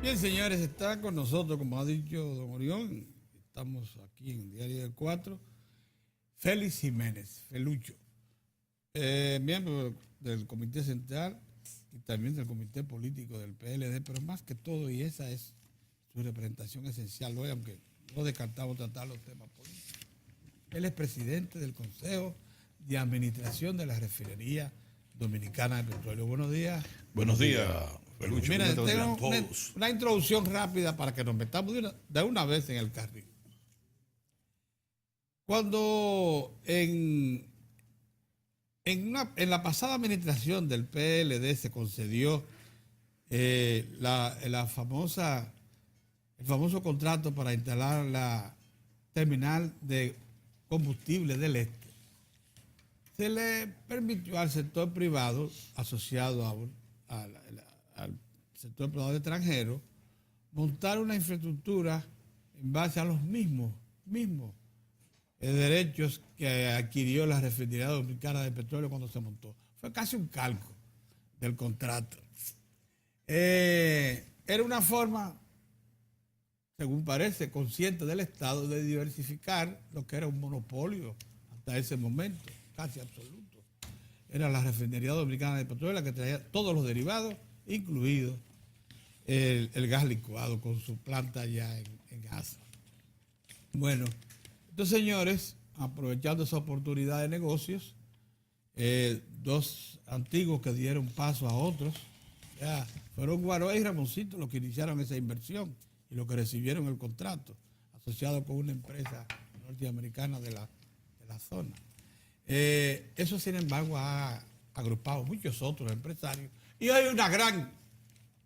Bien, señores, está con nosotros, como ha dicho don Orión, estamos aquí en Diario del 4, Félix Jiménez, Felucho, miembro del Comité Central y también del Comité Político del PLD, pero más que todo, y esa es su representación esencial hoy, aunque no descartamos tratar los temas políticos. Él es presidente del Consejo de Administración de la Refinería Dominicana de Petróleo. Buenos días. Buenos días, Felucho. Mira, Buenos días tengo a todos. una introducción rápida para que nos metamos de una vez en el carril. Cuando en la pasada administración del PLD se concedió el famoso contrato para instalar la terminal de combustible del Este, se le permitió al sector privado asociado al sector privado extranjero montar una infraestructura en base a los mismos derechos que adquirió la refinería dominicana de petróleo cuando se montó. Fue casi un calco del contrato. Era una forma, según parece, consciente del Estado de diversificar lo que era un monopolio hasta ese momento, casi absoluto. Era la refinería dominicana de petróleo la que traía todos los derivados, incluido el gas licuado con su planta allá en Gaza. Bueno, estos señores, aprovechando esa oportunidad de negocios, dos antiguos que dieron paso a otros, ya fueron Guaroa y Ramoncito los que iniciaron esa inversión y los que recibieron el contrato, asociado con una empresa norteamericana de la zona. Eso, sin embargo, ha agrupado muchos otros empresarios y hay una gran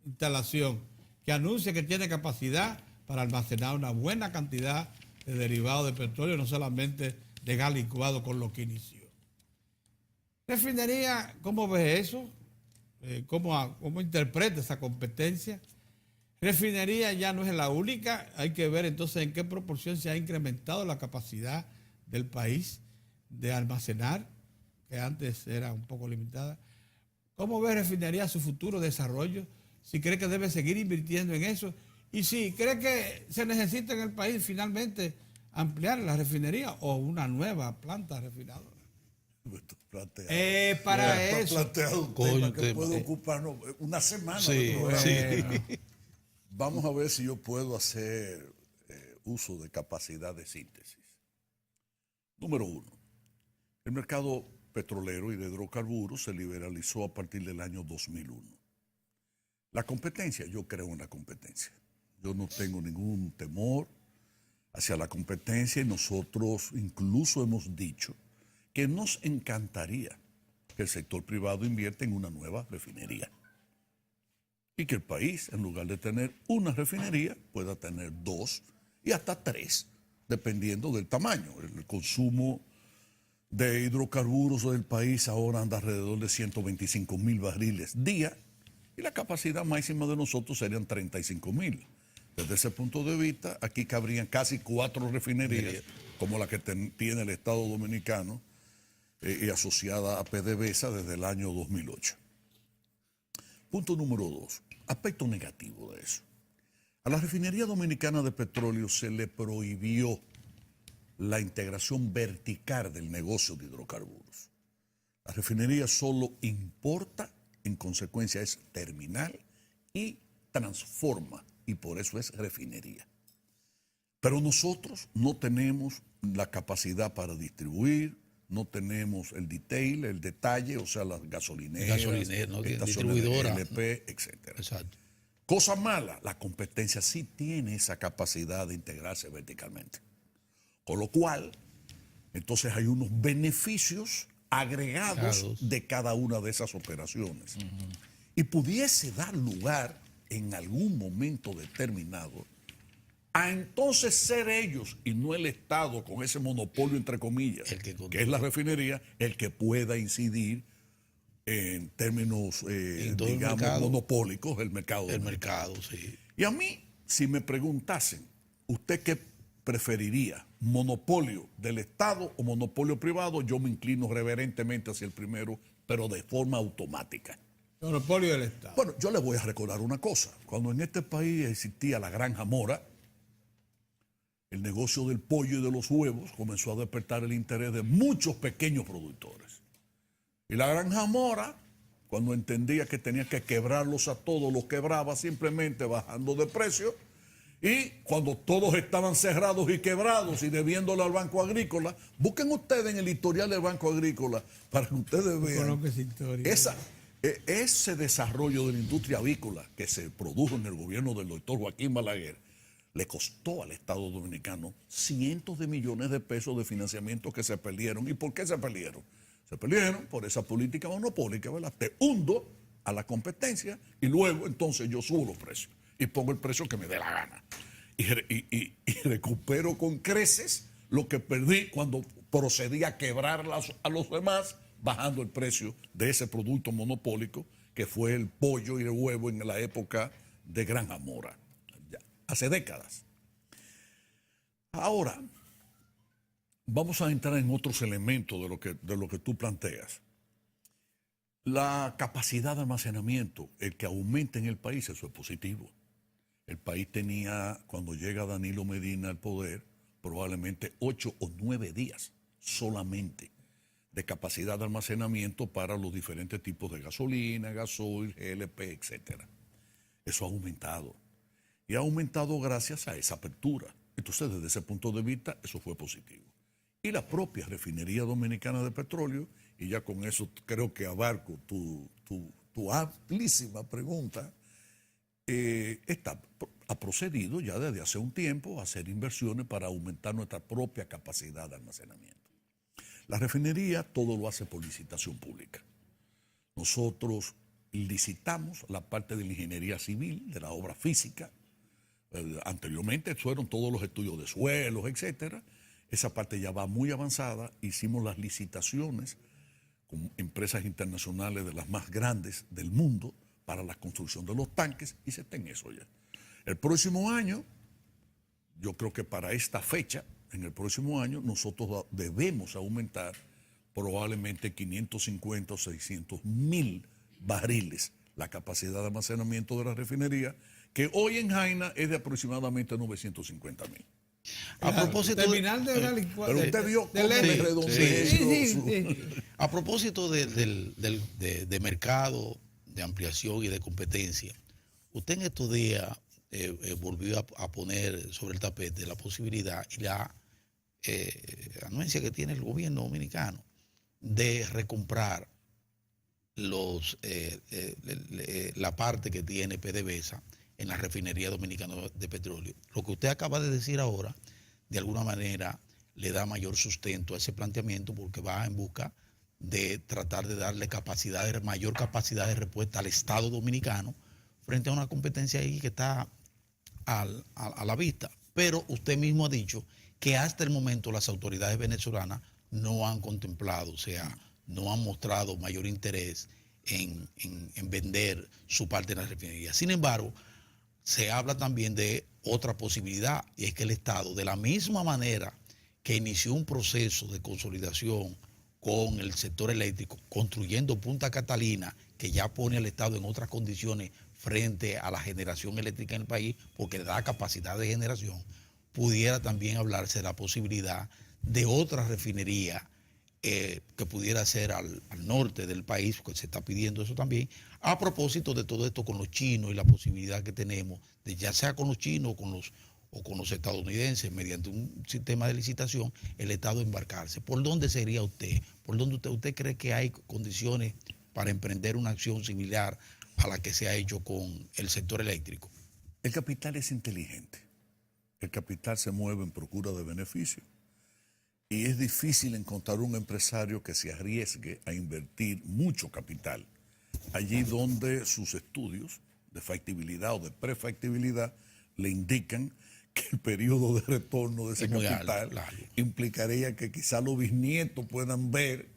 instalación que anuncia que tiene capacidad para almacenar una buena cantidad de derivados de petróleo, no solamente de gas licuado con lo que inició. Refinería, ¿cómo ves eso? ¿Cómo interpreta esa competencia? Refinería ya no es la única, hay que ver entonces en qué proporción se ha incrementado la capacidad del país de almacenar, que antes era un poco limitada. ¿Cómo ve Refinería su futuro desarrollo? Si cree que debe seguir invirtiendo en eso y si cree que se necesita en el país finalmente ampliar la refinería o una nueva planta refinadora. Para eso. Planteado un tema que puede ocuparnos una semana. Sí, sí. Vamos a ver si yo puedo hacer uso de capacidad de síntesis. Número uno, el mercado petrolero y de hidrocarburos se liberalizó a partir del año 2001. La competencia, yo creo en la competencia. Yo no tengo ningún temor hacia la competencia y nosotros incluso hemos dicho que nos encantaría que el sector privado invierta en una nueva refinería y que el país, en lugar de tener una refinería, pueda tener dos y hasta tres, dependiendo del tamaño. El consumo de hidrocarburos del país ahora anda alrededor de 125,000 barriles día y la capacidad máxima de nosotros serían 35,000. Desde ese punto de vista, aquí cabrían casi 4 refinerías, como la que tiene el Estado Dominicano y asociada a PDVSA desde el año 2008. Punto número 2, aspecto negativo de eso. A la refinería dominicana de petróleo se le prohibió la integración vertical del negocio de hidrocarburos. La refinería solo importa, en consecuencia es terminal y transforma, y por eso es refinería. Pero nosotros no tenemos la capacidad para distribuir, no tenemos el detail, el detalle, o sea, las gasolineras, ¿no? distribuidora, LP, etc. Exacto. Cosa mala, la competencia sí tiene esa capacidad de integrarse verticalmente. Con lo cual, entonces hay unos beneficios agregados de cada una de esas operaciones. Y pudiese dar lugar en algún momento determinado a entonces ser ellos y no el Estado con ese monopolio entre comillas, que es la refinería, el que pueda incidir en términos, digamos, monopólicos, el mercado. El mercado, sí. Y a mí, si me preguntasen, ¿usted qué preferiría? ¿Monopolio del Estado o monopolio privado? Yo me inclino reverentemente hacia el primero, pero de forma automática. Monopolio del Estado. Bueno, yo le voy a recordar una cosa. Cuando en este país existía la Granja Mora, el negocio del pollo y de los huevos comenzó a despertar el interés de muchos pequeños productores. Y la Granja Mora, cuando entendía que tenía que quebrarlos a todos, los quebraba simplemente bajando de precio. Y cuando todos estaban cerrados y quebrados y debiéndole al Banco Agrícola, busquen ustedes en el historial del Banco Agrícola para que ustedes vean ese desarrollo de la industria avícola que se produjo en el gobierno del doctor Joaquín Balaguer. Le costó al Estado Dominicano cientos de millones de pesos de financiamiento que se perdieron. ¿Y por qué se perdieron? Se perdieron por esa política monopólica, ¿verdad? Te hundo a la competencia y luego entonces yo subo los precios y pongo el precio que me dé la gana. Y recupero con creces lo que perdí cuando procedí a quebrar a los demás, bajando el precio de ese producto monopólico que fue el pollo y el huevo en la época de Granja Mora, hace décadas. Ahora, vamos a entrar en otros elementos de lo que tú planteas. La capacidad de almacenamiento, el que aumente en el país, eso es positivo. El país tenía, cuando llega Danilo Medina al poder, probablemente 8 o 9 días solamente de capacidad de almacenamiento para los diferentes tipos de gasolina, gasoil, GLP, etc. Eso ha aumentado. Y ha aumentado gracias a esa apertura. Entonces, desde ese punto de vista, eso fue positivo. Y la propia refinería dominicana de petróleo, y ya con eso creo que abarco tu amplísima pregunta, ha procedido ya desde hace un tiempo a hacer inversiones para aumentar nuestra propia capacidad de almacenamiento. La refinería todo lo hace por licitación pública. Nosotros licitamos la parte de la ingeniería civil, de la obra física. Anteriormente fueron todos los estudios de suelos, etcétera. Esa parte ya va muy avanzada. Hicimos las licitaciones con empresas internacionales de las más grandes del mundo para la construcción de los tanques y se está en eso ya. El próximo año, yo creo que para esta fecha, en el próximo año, nosotros debemos aumentar probablemente 550 o 600 mil barriles la capacidad de almacenamiento de la refinería, que hoy en Jaina es de aproximadamente 950 mil. A propósito terminal de pero usted vio cómo me redondeé. A propósito de mercado, de ampliación y de competencia, usted en estos días volvió a poner sobre el tapete la posibilidad y la anuencia que tiene el gobierno dominicano de recomprar la parte que tiene PDVSA en la refinería dominicana de petróleo. Lo que usted acaba de decir ahora, de alguna manera, le da mayor sustento a ese planteamiento porque va en busca de tratar de darle mayor capacidad de respuesta al Estado dominicano frente a una competencia ahí que está a la vista. Pero usted mismo ha dicho que hasta el momento las autoridades venezolanas no han contemplado, o sea, no han mostrado mayor interés en vender su parte de la refinería. Sin embargo, se habla también de otra posibilidad, y es que el Estado, de la misma manera que inició un proceso de consolidación con el sector eléctrico, construyendo Punta Catalina, que ya pone al Estado en otras condiciones frente a la generación eléctrica en el país, porque le da capacidad de generación, pudiera también hablarse de la posibilidad de otra refinería que pudiera ser al norte del país, porque se está pidiendo eso también, a propósito de todo esto con los chinos y la posibilidad que tenemos de, ya sea con los chinos o con los estadounidenses, mediante un sistema de licitación, el Estado embarcarse. ¿Por dónde sería usted? ¿Por dónde usted cree que hay condiciones para emprender una acción similar a la que se ha hecho con el sector eléctrico? El capital es inteligente. El capital se mueve en procura de beneficio. Y es difícil encontrar un empresario que se arriesgue a invertir mucho capital allí donde sus estudios de factibilidad o de prefactibilidad le indican que el periodo de retorno de ese capital implicaría que quizá los bisnietos puedan ver,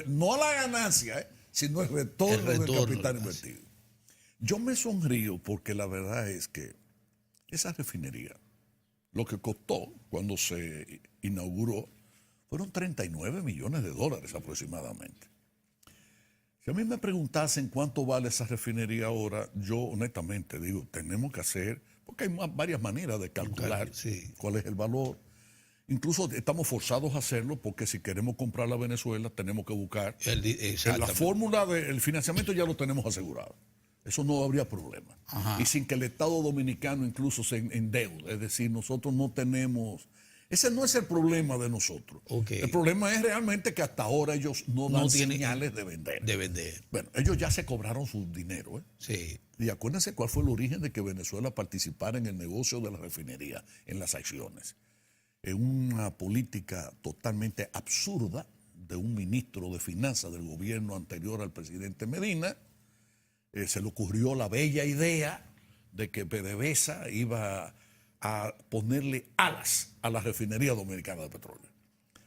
no la ganancia, sino el retorno del capital invertido. Yo me sonrío porque la verdad es que esa refinería, lo que costó cuando se inauguró, fueron $39 millones aproximadamente. Si a mí me preguntasen cuánto vale esa refinería ahora, yo honestamente digo, tenemos que hacer, porque hay varias maneras de calcular Sí. cuál es el valor. Incluso estamos forzados a hacerlo porque si queremos comprar a Venezuela tenemos que buscar la Exactamente. fórmula del financiamiento, ya lo tenemos asegurado. Eso no habría problema. Ajá. Y sin que el Estado Dominicano incluso se endeude. Es decir, nosotros no tenemos... Ese no es el problema de nosotros. Ok. El problema es realmente que hasta ahora ellos no dan tienen señales de vender. de vender. Bueno, ellos ya se cobraron su dinero. ¿eh? Sí. Y acuérdense cuál fue el origen de que Venezuela participara en el negocio de la refinería, en las acciones. En una política totalmente absurda de un ministro de finanzas del gobierno anterior al presidente Medina, se le ocurrió la bella idea de que PDVSA iba a ponerle alas a la refinería dominicana de petróleo.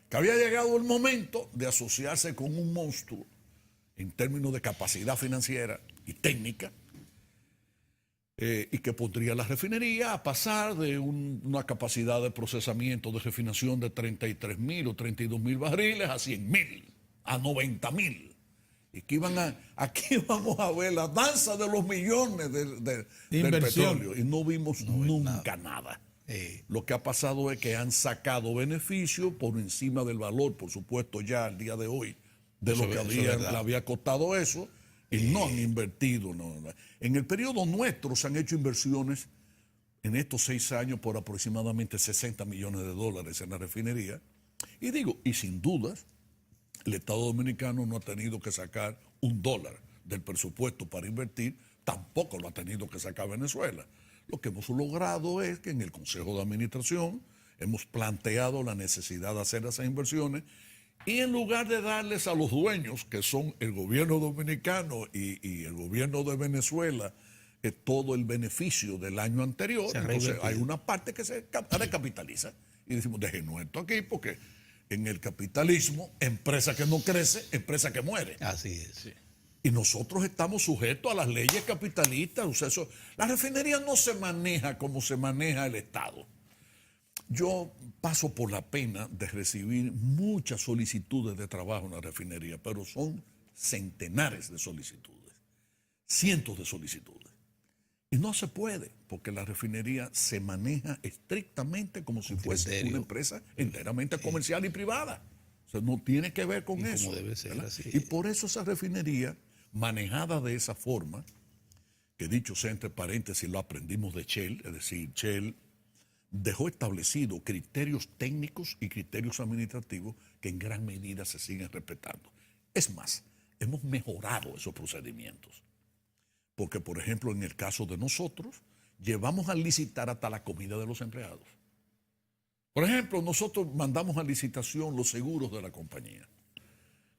Que había llegado el momento de asociarse con un monstruo en términos de capacidad financiera y técnica, y que pondría la refinería a pasar de una capacidad de procesamiento de refinación de 33.000 o 32.000 barriles a 100.000, a 90.000. Y que aquí vamos a ver la danza de los millones del inversión. petróleo. Y no vimos nunca nada. Lo que ha pasado es que han sacado beneficio por encima del valor, por supuesto, ya al día de hoy, de lo que le había costado eso. Y no han invertido. No. En el periodo nuestro se han hecho inversiones en estos 6 años por aproximadamente 60 millones de dólares en la refinería. Y digo, y sin dudas, el Estado Dominicano no ha tenido que sacar $1 del presupuesto para invertir, tampoco lo ha tenido que sacar Venezuela. Lo que hemos logrado es que en el Consejo de Administración hemos planteado la necesidad de hacer esas inversiones. Y en lugar de darles a los dueños, que son el gobierno dominicano y el gobierno de Venezuela, todo el beneficio del año anterior, entonces hay una parte que se recapitaliza. Y decimos, déjenos esto aquí, porque en el capitalismo, empresa que no crece, empresa que muere. Así es. Sí. Y nosotros estamos sujetos a las leyes capitalistas. O sea, la refinería no se maneja como se maneja el Estado. Yo paso por la pena de recibir muchas solicitudes de trabajo en la refinería, pero son centenares de solicitudes, cientos de solicitudes. Y no se puede, porque la refinería se maneja estrictamente como si fuese una empresa enteramente comercial y privada. O sea, no tiene que ver con eso. Como debe ser, así. Y por eso esa refinería, manejada de esa forma, que dicho sea entre paréntesis, lo aprendimos de Shell, es decir, Shell dejó establecido criterios técnicos y criterios administrativos que en gran medida se siguen respetando. Es más, hemos mejorado esos procedimientos. Porque, por ejemplo, en el caso de nosotros, llevamos a licitar hasta la comida de los empleados. Por ejemplo, nosotros mandamos a licitación los seguros de la compañía.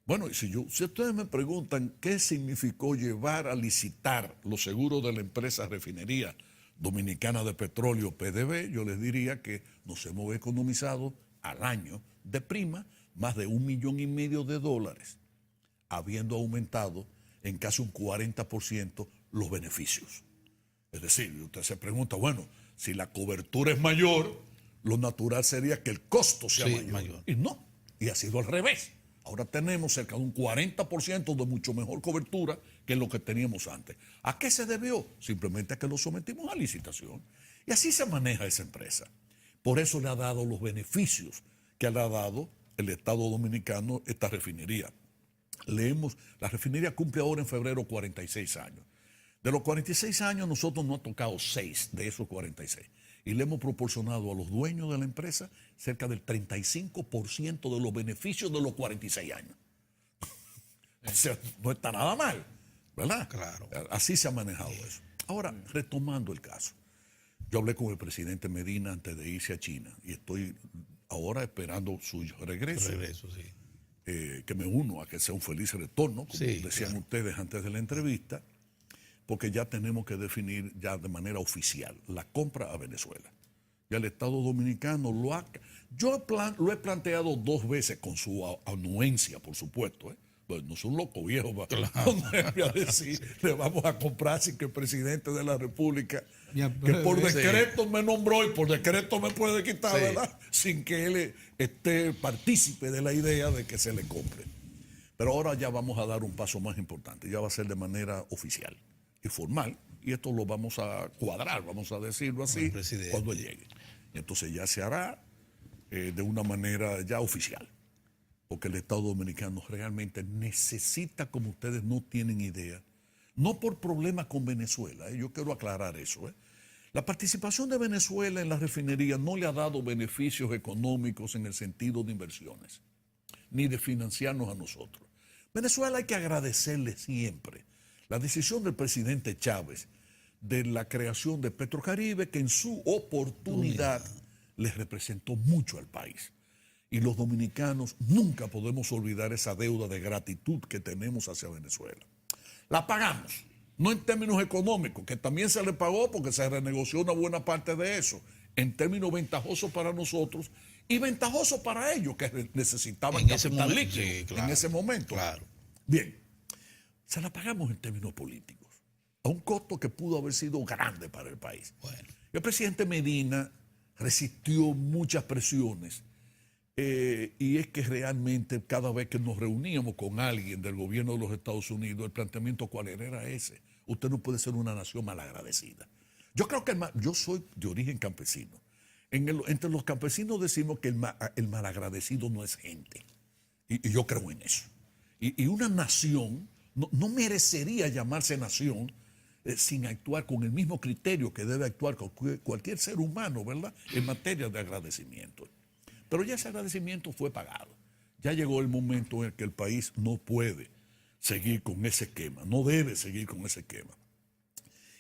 Bueno, si ustedes me preguntan qué significó llevar a licitar los seguros de la empresa refinería Dominicana de Petróleo, PDV, yo les diría que nos hemos economizado al año de prima más de $1,5 millones, habiendo aumentado en casi un 40% los beneficios. Es decir, usted se pregunta, bueno, si la cobertura es mayor, lo natural sería que el costo sea mayor. Y no, y ha sido al revés. Ahora tenemos cerca de un 40% de mucho mejor cobertura que lo que teníamos antes. ¿A qué se debió? Simplemente a que lo sometimos a licitación. Y así se maneja esa empresa. Por eso le ha dado los beneficios que le ha dado el Estado Dominicano esta refinería. La refinería cumple ahora en febrero 46 años. De los 46 años, nosotros nos ha tocado 6 de esos 46. Y le hemos proporcionado a los dueños de la empresa cerca del 35% de los beneficios de los 46 años. O sea, no está nada mal, ¿verdad? Claro. Así se ha manejado eso. Ahora, retomando el caso. Yo hablé con el presidente Medina antes de irse a China y estoy ahora esperando su regreso. Sí. Que me uno a que sea un feliz retorno, como decían ustedes antes de la entrevista, porque ya tenemos que definir ya de manera oficial la compra a Venezuela. Ya el Estado Dominicano lo he planteado 2 veces con su anuencia, por supuesto. Pues no son locos viejos a decir, le vamos a comprar sin que el presidente de la República, que por decreto me nombró y por decreto me puede quitar, ¿verdad? Sin que él esté partícipe de la idea de que se le compre. Pero ahora ya vamos a dar un paso más importante, ya va a ser de manera oficial y formal, y esto lo vamos a cuadrar, vamos a decirlo así, cuando llegue. Entonces ya se hará de una manera ya oficial, porque el Estado Dominicano realmente necesita, como ustedes no tienen idea, no por problemas con Venezuela, yo quiero aclarar eso. La participación de Venezuela en la refinería no le ha dado beneficios económicos en el sentido de inversiones, ni de financiarnos a nosotros. Venezuela hay que agradecerle siempre la decisión del presidente Chávez de la creación de Petrocaribe, que en su oportunidad les representó mucho al país. Y los dominicanos nunca podemos olvidar esa deuda de gratitud que tenemos hacia Venezuela. La pagamos, no en términos económicos, que también se le pagó porque se renegoció una buena parte de eso, en términos ventajosos para nosotros y ventajosos para ellos, que necesitaban capital líquido en ese momento. Claro. Bien, se la pagamos en términos políticos, a un costo que pudo haber sido grande para el país. Bueno. El presidente Medina resistió muchas presiones, y es que realmente cada vez que nos reuníamos con alguien del gobierno de los Estados Unidos, el planteamiento cuál era ese: usted no puede ser una nación malagradecida. Yo creo que yo soy de origen campesino. Entre los campesinos decimos que el malagradecido no es gente, y yo creo en eso. Y una nación no merecería llamarse nación sin actuar con el mismo criterio que debe actuar cualquier ser humano, ¿verdad?, en materia de agradecimiento. Pero ya ese agradecimiento fue pagado. Ya llegó el momento en el que el país no puede seguir con ese esquema, no debe seguir con ese esquema.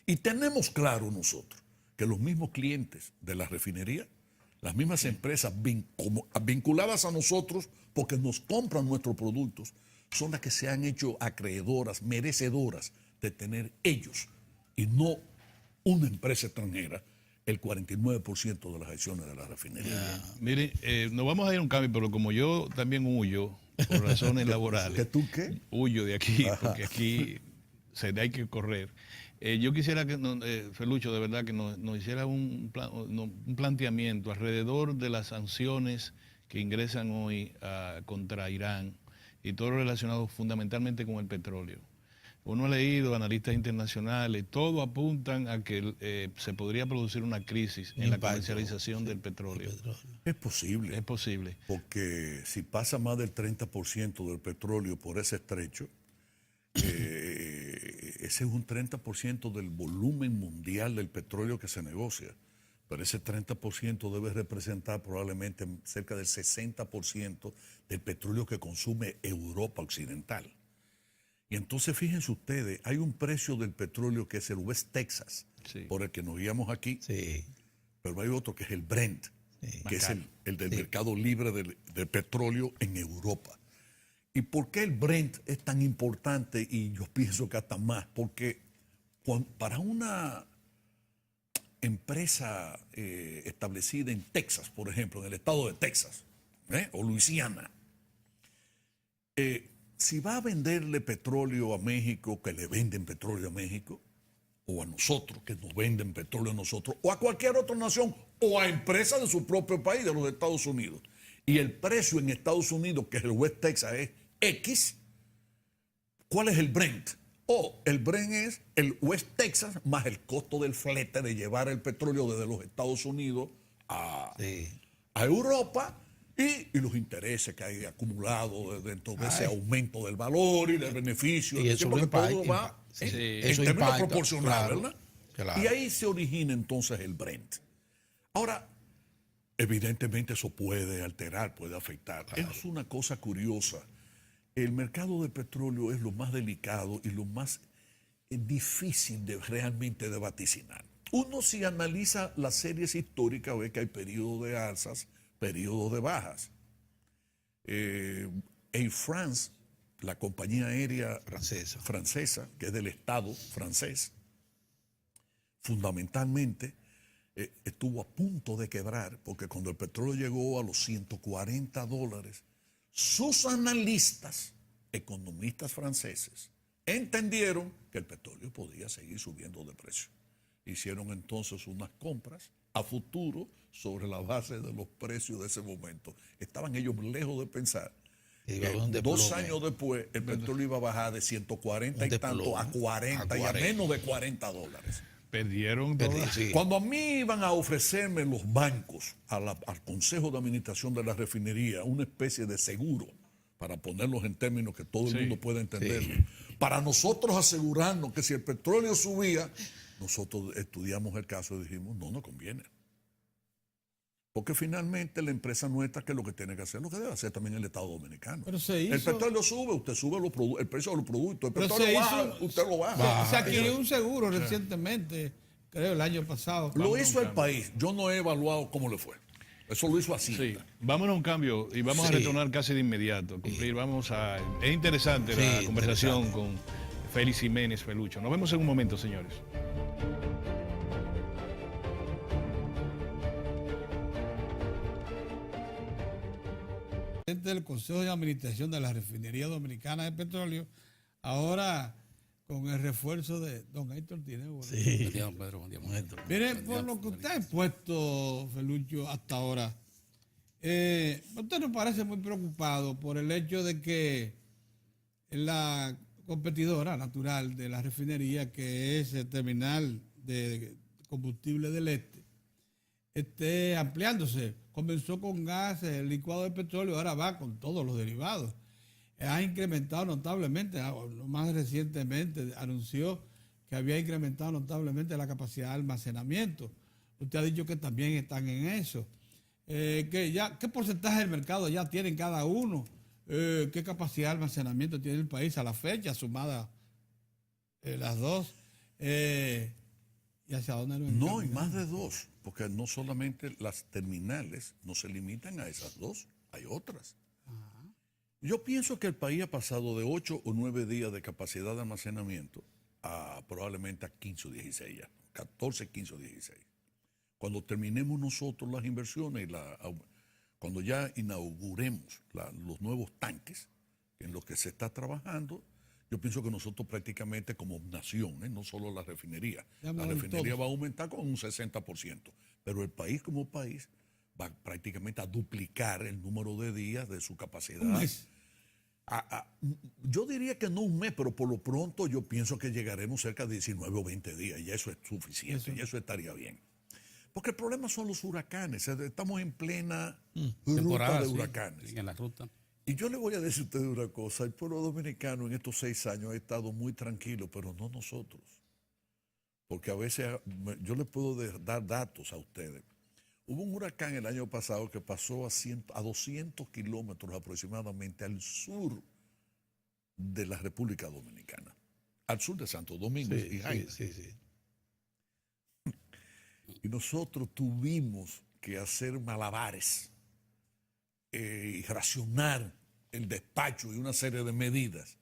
Y tenemos claro nosotros que los mismos clientes de la refinería, las mismas empresas vinculadas a nosotros porque nos compran nuestros productos, son las que se han hecho acreedoras, merecedoras de tener ellos y no una empresa extranjera el 49% de las acciones de la refinería. Mire, nos vamos a ir a un cambio, pero como yo también huyo por razones laborales. ¿Que tú qué? Huyo de aquí, porque aquí hay que correr. Yo quisiera que, Felucho, de verdad, que nos hiciera un planteamiento alrededor de las sanciones que ingresan hoy contra Irán y todo lo relacionado fundamentalmente con el petróleo. Uno ha leído, analistas internacionales, todo apuntan a que se podría producir una crisis en la comercialización del petróleo. Es posible. Es posible. Porque si pasa más del 30% del petróleo por ese estrecho, ese es un 30% del volumen mundial del petróleo que se negocia. Pero ese 30% debe representar probablemente cerca del 60% del petróleo que consume Europa Occidental. Y entonces fíjense ustedes, hay un precio del petróleo que es el West Texas, por el que nos guiamos aquí, pero hay otro que es el Brent, que es el del mercado libre del petróleo en Europa. ¿Y por qué el Brent es tan importante? Y yo pienso que hasta más, porque para una empresa establecida en Texas, por ejemplo, en el estado de Texas, o Luisiana, si va a venderle petróleo a México, que le venden petróleo a México, o a nosotros, que nos venden petróleo a nosotros, o a cualquier otra nación, o a empresas de su propio país, de los Estados Unidos, y el precio en Estados Unidos, que es el West Texas, es X, ¿cuál es el Brent? El Brent es el West Texas más el costo del flete de llevar el petróleo desde los Estados Unidos a Europa, y los intereses que hay acumulados dentro de ese aumento del valor y del beneficio. Y eso porque todo va en términos impacta, proporcionales, ¿verdad? Claro. Y ahí se origina entonces el Brent. Ahora, evidentemente eso puede alterar, puede afectar. Claro. Es una cosa curiosa. El mercado de petróleo es lo más delicado y lo más difícil realmente de vaticinar. Uno, si analiza las series históricas, ve que hay periodos de alzas, periodos de bajas. Air France, la compañía aérea francesa, que es del Estado francés, fundamentalmente estuvo a punto de quebrar, porque cuando el petróleo llegó a los $140, sus analistas, economistas franceses, entendieron que el petróleo podía seguir subiendo de precio. Hicieron entonces unas compras a futuro sobre la base de los precios de ese momento. Estaban ellos lejos de pensar Y va a haber un desplome. 2 años después, el petróleo iba a bajar de 140 y tanto a 40, y a 40. menos de $40. Perdieron todas. Sí. Cuando a mí iban a ofrecerme los bancos, al Consejo de Administración de la Refinería, una especie de seguro, para ponerlos en términos que todo el mundo pueda entenderlo, para nosotros asegurarnos que si el petróleo subía, nosotros estudiamos el caso y dijimos, no conviene. Porque finalmente la empresa nuestra, que es lo que tiene que hacer, lo que debe hacer también el Estado Dominicano. Pero se hizo. El petróleo sube, usted sube el precio de los productos. El Pero petróleo se baja, hizo- usted lo baja. Se adquirió un seguro recientemente, creo el año pasado. Lo hizo el país. Yo no he evaluado cómo le fue. Eso lo hizo así. Sí, vámonos a un cambio y vamos a Sí. retornar casi de inmediato. Cumplir, es interesante la Sí, conversación interesante. con Félix Jiménez Felucho. Nos vemos en un momento, señores. Presidente del Consejo de Administración de la Refinería Dominicana de Petróleo, ahora con el refuerzo de don Héctor Tineo. Sí. Buen día, don Pedro. Buen día, Héctor. Mire, por lo que usted ha expuesto, Felucho, hasta ahora, ¿usted no parece muy preocupado por el hecho de que la competidora natural de la refinería, que es el terminal de combustible del Este, esté ampliándose? Comenzó con gas, licuado de petróleo, ahora va con todos los derivados. Ha incrementado notablemente, más recientemente anunció que había incrementado notablemente la capacidad de almacenamiento. Usted ha dicho que también están en eso. ¿Qué porcentaje del mercado ya tienen cada uno? ¿Qué capacidad de almacenamiento tiene el país a la fecha, sumada las dos? ¿Y hacia dónde lo No, y encaminamos? más de 2, porque no solamente las terminales no se limitan a esas 2, hay otras. Yo pienso que el país ha pasado de 8 o 9 días de capacidad de almacenamiento a probablemente a 15 o 16 ya, 14, 15 o 16. Cuando terminemos nosotros las inversiones, cuando ya inauguremos los nuevos tanques en los que se está trabajando, yo pienso que nosotros prácticamente como nación, no solo la refinería, Ya la me refinería todos. va a aumentar con un 60%, pero el país como país va prácticamente a duplicar el número de días de su capacidad. Un mes. Yo diría que no un mes, pero por lo pronto yo pienso que llegaremos cerca de 19 o 20 días y eso es suficiente, y eso estaría bien. Porque el problema son los huracanes, estamos en plena ruta Temporada, de sí, huracanes. sí, en la ruta. Y yo le voy a decir a ustedes una cosa, el pueblo dominicano en estos 6 años ha estado muy tranquilo, pero no nosotros. Porque a veces yo les puedo dar datos a ustedes. Hubo un huracán el año pasado que pasó a 200 kilómetros aproximadamente al sur de la República Dominicana, al sur de Santo Domingo y Jaina. sí. Y nosotros tuvimos que hacer malabares y racionar el despacho y una serie de medidas.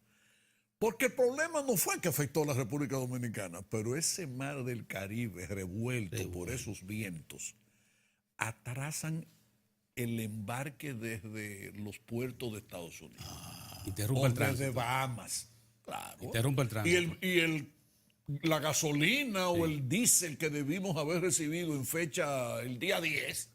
Porque el problema no fue que afectó a la República Dominicana, pero ese mar del Caribe revuelto por esos vientos atrasan el embarque desde los puertos de Estados Unidos. Interrumpe O el desde tránsito. Bahamas. Claro. Interrumpe el tránsito. La gasolina o el diésel que debimos haber recibido en fecha el día 10,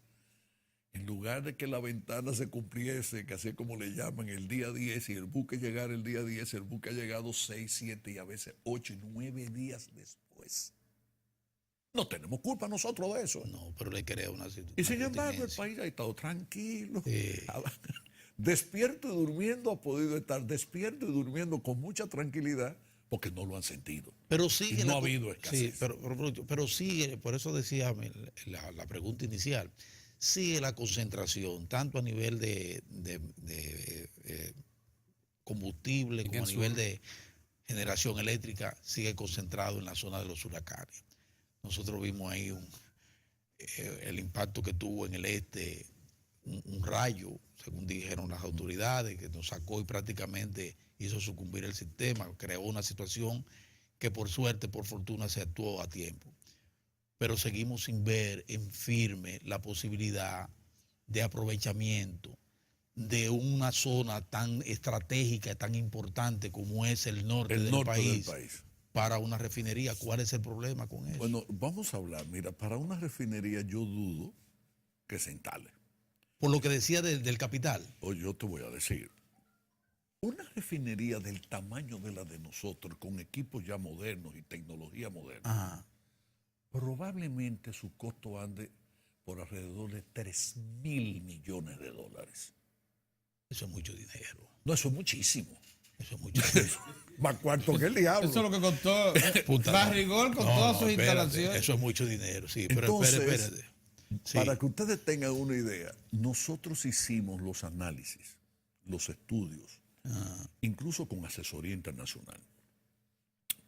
en lugar de que la ventana se cumpliese, que así es como le llaman, el día 10, y el buque llegara el día 10, el buque ha llegado 6, 7 y a veces 8 y 9 días después. No tenemos culpa nosotros de eso. No, pero le crea una situación. Y sin embargo, el país ha estado tranquilo. Sí. Despierto y durmiendo, ha podido estar despierto y durmiendo con mucha tranquilidad porque no lo han sentido. Pero sigue Y no ha habido escasez. Sí, pero sigue, por eso decía la pregunta inicial, sigue la concentración, tanto a nivel de combustible como a nivel de generación eléctrica, sigue concentrado en la zona de los huracanes. Nosotros vimos ahí el impacto que tuvo en el este, un rayo, según dijeron las autoridades, que nos sacó y prácticamente hizo sucumbir el sistema, creó una situación que por suerte, por fortuna, se actuó a tiempo. Pero seguimos sin ver en firme la posibilidad de aprovechamiento de una zona tan estratégica, tan importante como es el norte, del país para una refinería. ¿Cuál es el problema con eso? Bueno, vamos a hablar. Mira, para una refinería yo dudo que se instale. Por lo que decía del capital. O yo te voy a decir, una refinería del tamaño de la de nosotros, con equipos ya modernos y tecnología moderna, Ajá. probablemente su costo ande por alrededor de 3.000 millones de dólares. Eso es mucho dinero. No, eso es muchísimo. Eso es mucho dinero. Más cuarto que el diablo. Eso es lo que costó Puta, Barrigol con no, todas no, sus espérate, instalaciones. eso es mucho dinero, sí. Pero Entonces, espérate. Sí. Para que ustedes tengan una idea, nosotros hicimos los análisis, los estudios, incluso con asesoría internacional,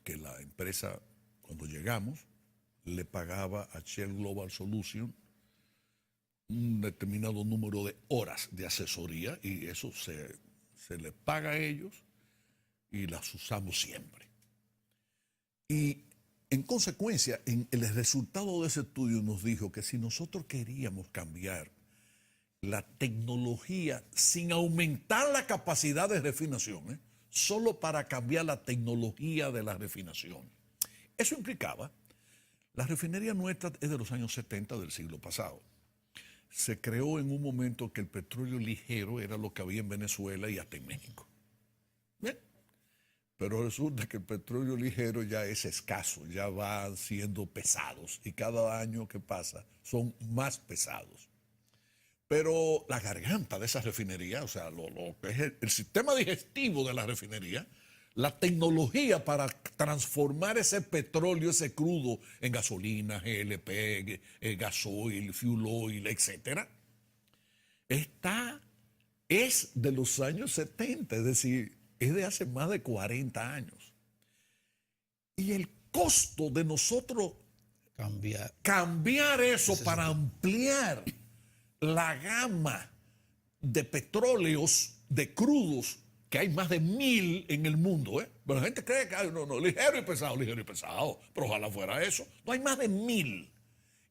que la empresa, cuando llegamos, le pagaba a Shell Global Solution un determinado número de horas de asesoría y eso se les paga a ellos y las usamos siempre. Y en consecuencia, el resultado de ese estudio nos dijo que si nosotros queríamos cambiar la tecnología sin aumentar la capacidad de refinación, solo para cambiar la tecnología de la refinación, eso implicaba, la refinería nuestra es de los años 70 del siglo pasado. Se creó en un momento que el petróleo ligero era lo que había en Venezuela y hasta en México. ¿Bien? Pero resulta que el petróleo ligero ya es escaso, ya van siendo pesados y cada año que pasa son más pesados. Pero la garganta de esa refinería, o sea, lo que es el sistema digestivo de la refinería, la tecnología para transformar ese petróleo, ese crudo, en gasolina, GLP, gasoil, fuel oil, etcétera, es de los años 70, es decir, es de hace más de 40 años. Y el costo de nosotros cambiar eso para ampliar la gama de petróleos, de crudos, que hay más de 1000 en el mundo, Pero la gente cree que hay, no, ligero y pesado, pero ojalá fuera eso. No, hay más de 1000.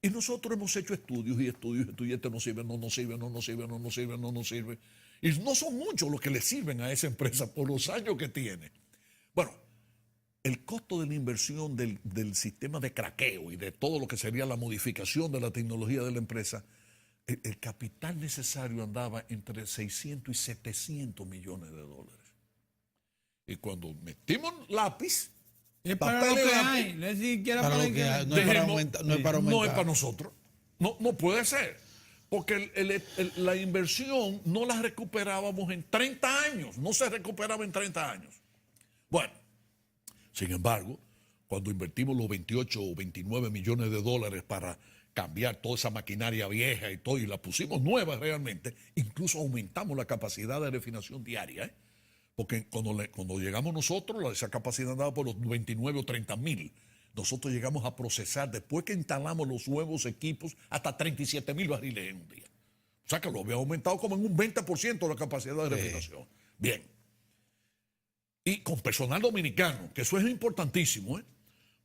Y nosotros hemos hecho estudios, y este no sirve, no nos sirve. Y no son muchos los que le sirven a esa empresa por los años que tiene. Bueno, el costo de la inversión del sistema de craqueo y de todo lo que sería la modificación de la tecnología de la empresa, el capital necesario andaba entre 600 y 700 millones de dólares. Y cuando metimos lápiz, es para papel lo que y lápiz, hay, no es siquiera Para para lo que hay, el no es para dijimos, aumentar. No es para aumentar. no es para nosotros. No puede ser. Porque la inversión no la recuperábamos en 30 años. No se recuperaba en 30 años. Bueno, sin embargo, cuando invertimos los 28 o 29 millones de dólares para cambiar toda esa maquinaria vieja y todo, y la pusimos nueva realmente, incluso aumentamos la capacidad de refinación diaria, porque cuando llegamos nosotros, esa capacidad andaba por los 29 o 30 mil. Nosotros llegamos a procesar, después que instalamos los nuevos equipos, hasta 37,000 barriles en un día. O sea que lo había aumentado como en un 20% la capacidad de refinación. Bien. Y con personal dominicano, que eso es importantísimo,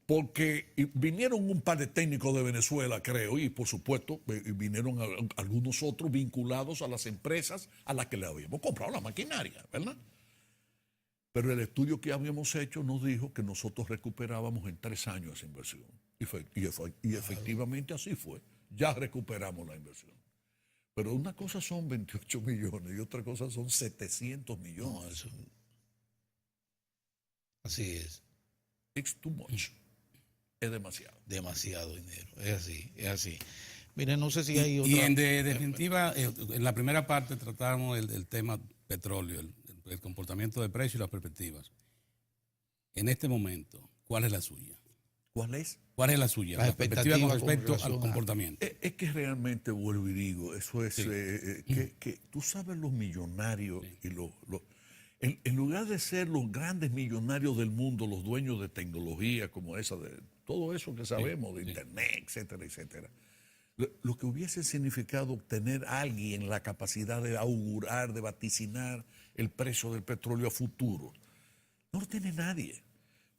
porque vinieron un par de técnicos de Venezuela, creo, y por supuesto vinieron algunos otros vinculados a las empresas a las que le habíamos comprado la maquinaria, ¿verdad? Pero el estudio que habíamos hecho nos dijo que nosotros recuperábamos en 3 años esa inversión. Y efectivamente así fue. Ya recuperamos la inversión. Pero una cosa son 28 millones y otra cosa son 700 millones. No, eso. Así es. It's too much. Es demasiado. Demasiado dinero. Es así. Mire, no sé si hay otra. Y en definitiva, en la primera parte tratamos el tema petróleo, el comportamiento de precios y las perspectivas. En este momento, ¿cuál es la suya? ¿Cuál es? ¿Cuál es la suya? Las La perspectiva con expectativas con respecto relación al comportamiento. Es que realmente vuelvo y digo, eso es, Sí. que tú sabes los millonarios y en lugar de ser los grandes millonarios del mundo, los dueños de tecnología como esa, de todo eso que sabemos, de internet, etcétera, etcétera, lo que hubiese significado tener a alguien la capacidad de augurar, de vaticinar el precio del petróleo a futuro, no lo tiene nadie.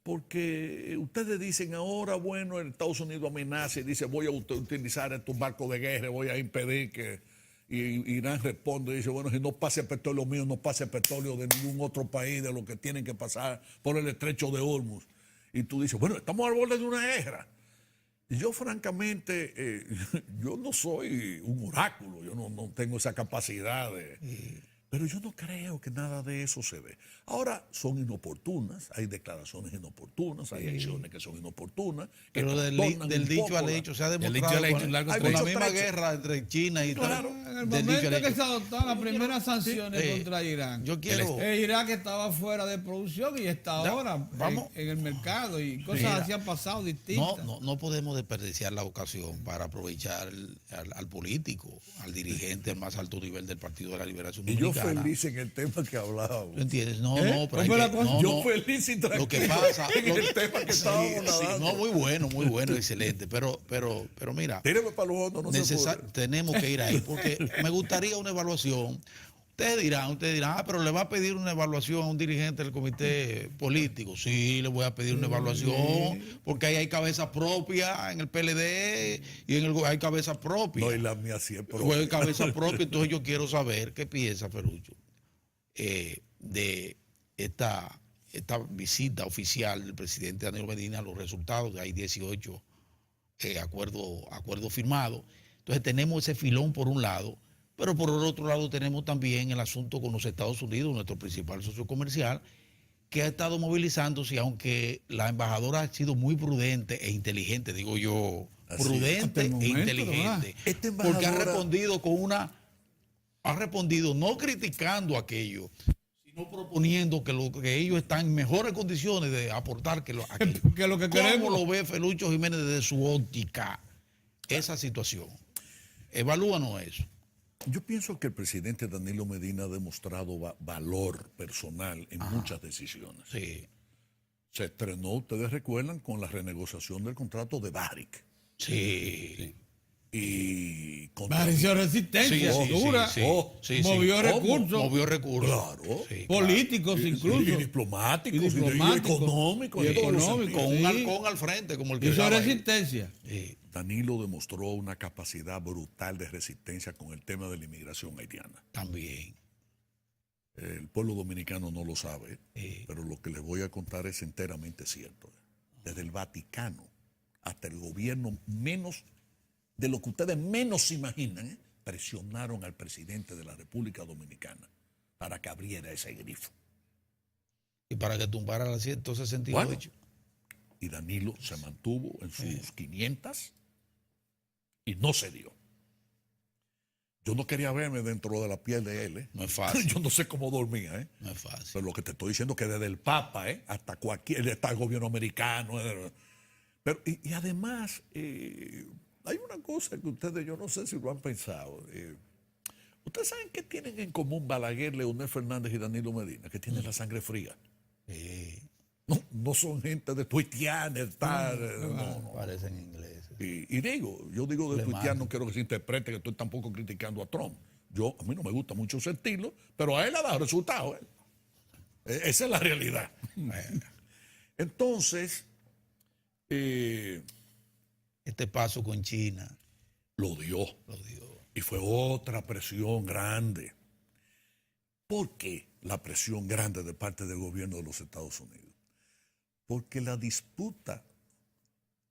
Porque ustedes dicen ahora, bueno, el Estados Unidos amenaza y dice voy a utilizar estos barcos de guerra, voy a impedir que... Y Irán responde y dice, bueno, si no pase el petróleo mío, no pase el petróleo de ningún otro país, de lo que tienen que pasar por el estrecho de Hormuz. Y tú dices, bueno, estamos al borde de una guerra. Y yo francamente, yo no soy un oráculo, yo no tengo esa capacidad Pero yo no creo que nada de eso se ve. Ahora son inoportunas, hay declaraciones inoportunas, hay acciones que son inoportunas. Que Pero trastornan del un dicho poco al la- hecho se ha Del demostrado dicho al hecho, un largo Hay con la mucho misma trecho. guerra entre China y Claro. tal. En el del dicho momento al que hecho. se adoptaron las primeras sanciones Sí, contra Irán, yo quiero- Irak estaba fuera de producción y está Ya, ahora vamos. en el mercado y cosas Mira, así han pasado No, distintas. no podemos desperdiciar la ocasión para aprovechar al político, al dirigente al más alto nivel del Partido de la Liberación Y yo Dominicana. feliz en el tema que hablábamos. ¿Tú entiendes? No, ¿Eh? no, pero hay ¿Cómo que, la cosa? no, Yo no. feliz y tranquilo Lo que pasa en el tema que estábamos sí, nadando. no, muy bueno, excelente. Pero mira, Tíreme para los hondos, no se puede. tenemos que ir ahí, porque me gustaría una evaluación. Ustedes dirán, pero le va a pedir una evaluación a un dirigente del comité político. Sí, le voy a pedir una evaluación, porque ahí hay cabeza propia en el PLD y en el hay cabeza propia. No, y la mía siempre. Hay cabeza propia, entonces yo quiero saber qué piensa Ferrucho de esta visita oficial del presidente Danilo Medina, los resultados, hay 18 acuerdos firmados. Entonces tenemos ese filón por un lado, pero por el otro lado tenemos también el asunto con los Estados Unidos, nuestro principal socio comercial, que ha estado movilizándose, aunque la embajadora ha sido muy prudente e inteligente, digo yo, Así, hasta prudente el e momento, inteligente, Esta porque ha embajadora- respondido ha respondido no criticando aquello, sino proponiendo que ellos están en mejores condiciones de aportar que aquello. Que lo que ¿Cómo queremos. lo ve Felucho Jiménez desde su óptica esa situación? Evalúanos eso. Yo pienso que el presidente Danilo Medina ha demostrado valor personal en muchas decisiones. Sí, Se estrenó, ustedes recuerdan, con la renegociación del contrato de Barrick. sí. Y Pareció resistencia dura, movió recursos Claro. Sí, políticos Y incluso. diplomáticos, Y y diplomáticos. económicos. Y en todos los económicos. sentidos. con un Sí. halcón al frente, como el que Hizo estaba ahí. resistencia. Sí, Danilo demostró una capacidad brutal de resistencia con el tema de la inmigración haitiana. también. El pueblo dominicano no lo sabe, Sí. pero lo que les voy a contar es enteramente cierto. Desde el Vaticano hasta el gobierno menos, de lo que ustedes menos se imaginan, presionaron al presidente de la República Dominicana para que abriera ese grifo. Y para que tumbara las 168. Bueno, y Danilo se mantuvo en sus 500 y no se dio. Yo no quería verme dentro de la piel de él. No es fácil. Yo no sé cómo dormía. No es fácil. Pero lo que te estoy diciendo es que desde el Papa hasta hasta el gobierno americano. Pero, y además, hay una cosa que ustedes, yo no sé si lo han pensado. ¿Ustedes saben qué tienen en común Balaguer, Leonel Fernández y Danilo Medina? Que tienen la sangre fría. No son gente de tuitianer, tal. No. Parecen ingleses. Y yo digo de tuitear, no quiero que se interprete que estoy tampoco criticando a Trump. A mí no me gusta mucho ese estilo, pero a él ha dado resultados. Esa es la realidad. Entonces, Este paso con China lo dio. lo dio. Y fue otra presión grande. ¿Por qué la presión grande de parte del gobierno de los Estados Unidos? Porque la disputa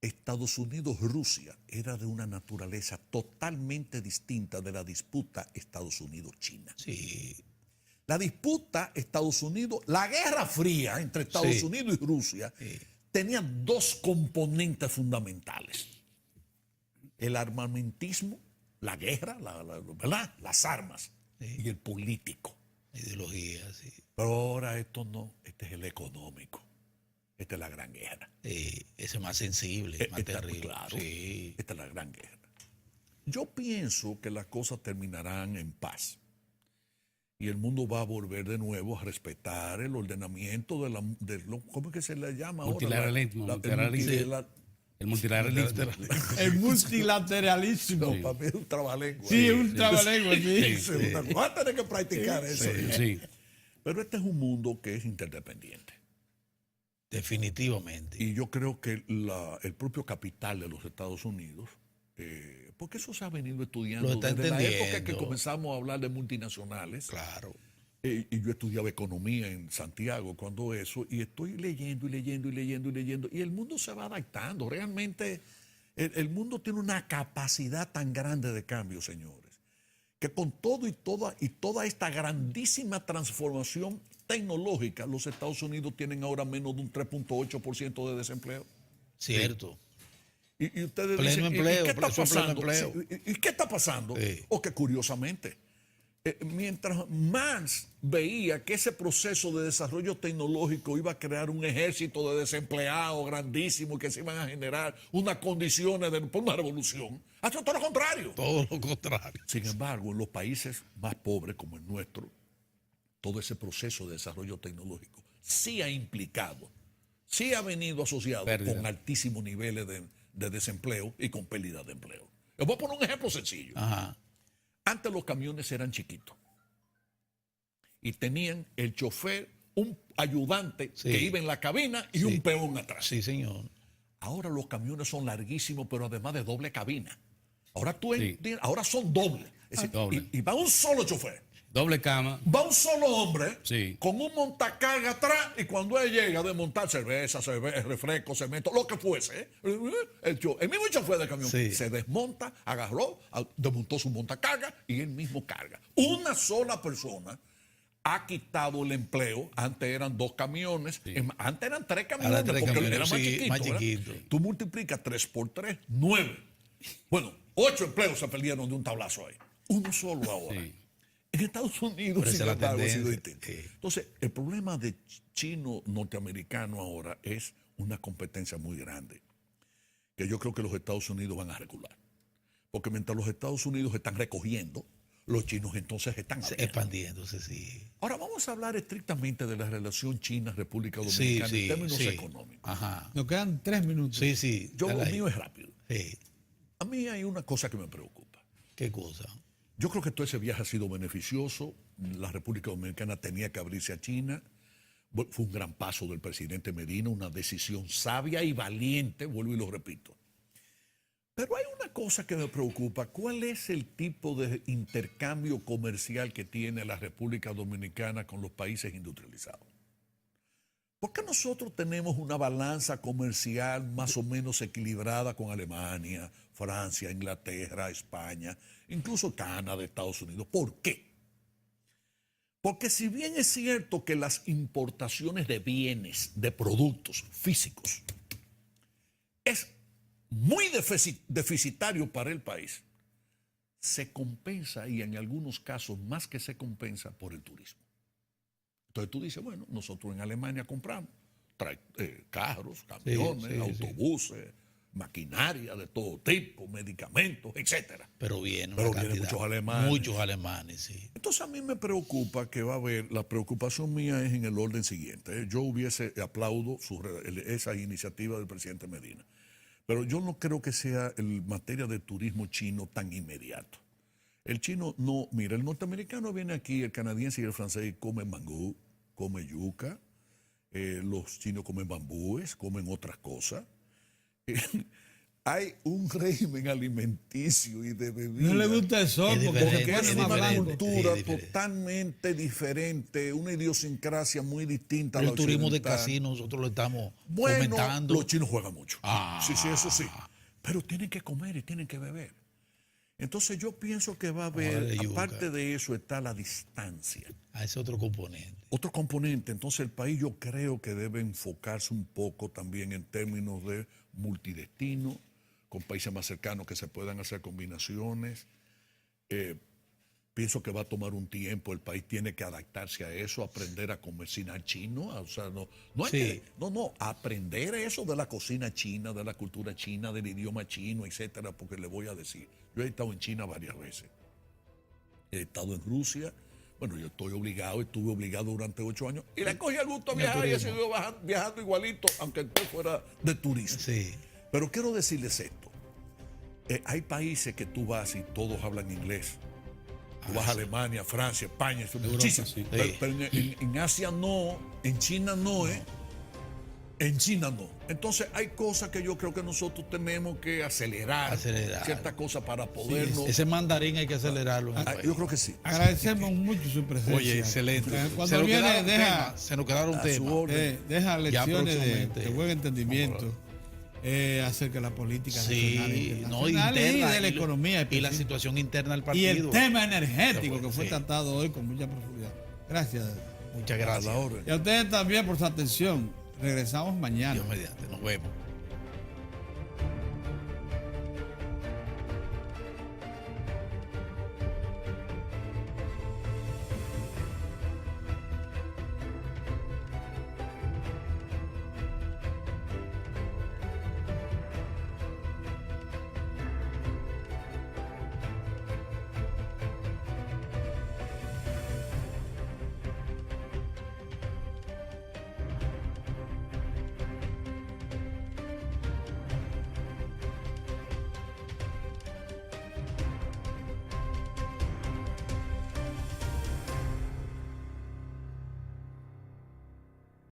Estados Unidos-Rusia era de una naturaleza totalmente distinta de la disputa Estados Unidos-China. Sí, La disputa Estados Unidos, la guerra fría entre Estados Sí. Unidos y Rusia, tenía dos componentes fundamentales. El armamentismo, la guerra, ¿verdad? Las armas, y el político. ideología, sí. Pero ahora esto no, este es el económico. Esta es la gran guerra. Ese es más sensible, más Esta, terrible. claro, Sí. esta es la gran guerra. Yo pienso que las cosas terminarán en paz. Y el mundo va a volver de nuevo a respetar el ordenamiento ¿cómo es que se le llama ahora? Multilateralismo, El multilateralismo. El multilateralismo. No, para mí es un trabalengua. Sí, es un trabalengua, sí. Va a tener que practicar eso. Sí. Pero este es un mundo que es interdependiente. Definitivamente. Y yo creo que el propio capital de los Estados Unidos, porque eso se ha venido estudiando Lo está desde la época que entendiendo. comenzamos a hablar de multinacionales. Claro. Y yo estudiaba economía en Santiago cuando eso, y estoy leyendo y leyendo y leyendo y leyendo, y el mundo se va adaptando. Realmente el mundo tiene una capacidad tan grande de cambio, señores, que con todo y toda esta grandísima transformación tecnológica, los Estados Unidos tienen ahora menos de un 3.8% de desempleo. Cierto. Y ustedes Pleno dicen, empleo, ¿y qué está pleno pasando? empleo. ¿Y qué está pasando? Sí. O que curiosamente, mientras más veía que ese proceso de desarrollo tecnológico iba a crear un ejército de desempleados grandísimo que se iban a generar unas condiciones por una revolución, hace todo lo contrario. Todo lo contrario. Sin embargo, en los países más pobres como el nuestro, todo ese proceso de desarrollo tecnológico sí ha implicado, sí ha venido asociado Pérdida. con altísimos niveles de desempleo y con pérdida de empleo. Les voy a poner un ejemplo sencillo. Ajá. Antes los camiones eran chiquitos y tenían el chofer, un ayudante Sí. que iba en la cabina y Sí. un peón atrás. Sí, señor. Ahora los camiones son larguísimos, pero además de doble cabina. Ahora Sí. ahora son dobles. Es decir, doble. y va un solo chofer. Doble cama. Va un solo hombre Sí. con un montacarga atrás y cuando él llega a desmontar cerveza, refresco, cemento, lo que fuese, el mismo chofer del camión Sí. se desmonta, agarró, desmontó su montacarga y él mismo carga. Una sola persona ha quitado el empleo. Antes eran 2 camiones, antes eran 3 camiones Ahora 3 porque camiones, era más sí, chiquito. más ¿verdad? chiquito. Tú multiplicas 3 por 3, 9. Bueno, 8 empleos se perdieron de un tablazo ahí. Uno solo ahora. Sí. En Estados Unidos, Pero esa sin es la embargo, ha sido tendencia. distinto. Sí. Entonces, el problema de chino-norteamericano ahora es una competencia muy grande, que yo creo que los Estados Unidos van a regular. Porque mientras los Estados Unidos están recogiendo, los chinos entonces están abriendo. Expandiéndose, sí. Ahora vamos a hablar estrictamente de la relación China-República Sí, Dominicana sí, en términos sí. económicos. Ajá. Nos quedan 3 minutos. Sí, sí. Yo dale lo ahí. mío es rápido. Sí. A mí hay una cosa que me preocupa. ¿Qué cosa? Yo creo que todo ese viaje ha sido beneficioso. La República Dominicana tenía que abrirse a China. Fue un gran paso del presidente Medina, una decisión sabia y valiente, vuelvo y lo repito. Pero hay una cosa que me preocupa. ¿Cuál es el tipo de intercambio comercial que tiene la República Dominicana con los países industrializados? ¿Por qué nosotros tenemos una balanza comercial más o menos equilibrada con Alemania, Francia, Inglaterra, España, incluso Canadá, Estados Unidos? ¿Por qué? Porque si bien es cierto que las importaciones de bienes, de productos físicos, es muy deficitario para el país, se compensa, y en algunos casos más que se compensa, por el turismo. Entonces tú dices, bueno, nosotros en Alemania compramos carros, camiones, sí, autobuses, maquinaria de todo tipo, medicamentos, etcétera. Pero vienen Pero una vienen cantidad. muchos alemanes. Muchos alemanes, sí. Entonces a mí me preocupa que va a haber, la preocupación mía es en el orden siguiente. Yo aplaudo esa iniciativa del presidente Medina, pero yo no creo que sea en materia de turismo chino tan inmediato. El chino no, mira, el norteamericano viene aquí, el canadiense y el francés, y comen mangú, comen yuca, los chinos comen bambúes, comen otras cosas. Hay un régimen alimenticio y de bebida. No le gusta el sol Es porque diferente, se Es pone es más una blanco. cultura es diferente. totalmente diferente, una idiosincrasia muy distinta a la El turismo de occidental. casino nosotros lo estamos Bueno, fomentando. los chinos juegan mucho. Ah. Sí, eso sí. Pero tienen que comer y tienen que beber. Entonces yo pienso que va a haber, Órale, yuca. aparte de eso, está la distancia. A ese otro componente. Otro componente, entonces el país yo creo que debe enfocarse un poco también en términos de multidestino, con países más cercanos que se puedan hacer combinaciones. Pienso que va a tomar un tiempo, el país tiene que adaptarse a eso, aprender a cocinar chino, o sea, no hay Sí. que, aprender eso de la cocina china, de la cultura china, del idioma chino, etcétera, porque le voy a decir, yo he estado en China varias veces, he estado en Rusia, bueno, yo estuve obligado durante 8 años, y le cogí el gusto a viajar y he seguido viajando igualito, aunque entonces fuera de turista. Sí. Pero quiero decirles esto. Hay países que tú vas y todos hablan inglés. Tú vas a Alemania, Francia, España, muchísimo. sí. Pero en Asia no, en China no, En China no. Entonces hay cosas que yo creo que nosotros tenemos que acelerar. Ciertas cosas para podernos. Ese mandarín hay que acelerarlo. en el país. Yo creo que sí. Agradecemos mucho su presencia. Oye, excelente. Cuando viene, Se nos quedaron A su temas. orden. deja lecciones próximamente. de buen entendimiento. acerca de la política Sí, nacional no, internacional y interna, de la economía y la específica. situación interna del Y partido. el tema energético que fue Sí. tratado hoy con mucha profundidad. Gracias. Muchas A la gracias. orden. Y a ustedes también por su atención. Regresamos mañana. Dios mediante. Nos vemos.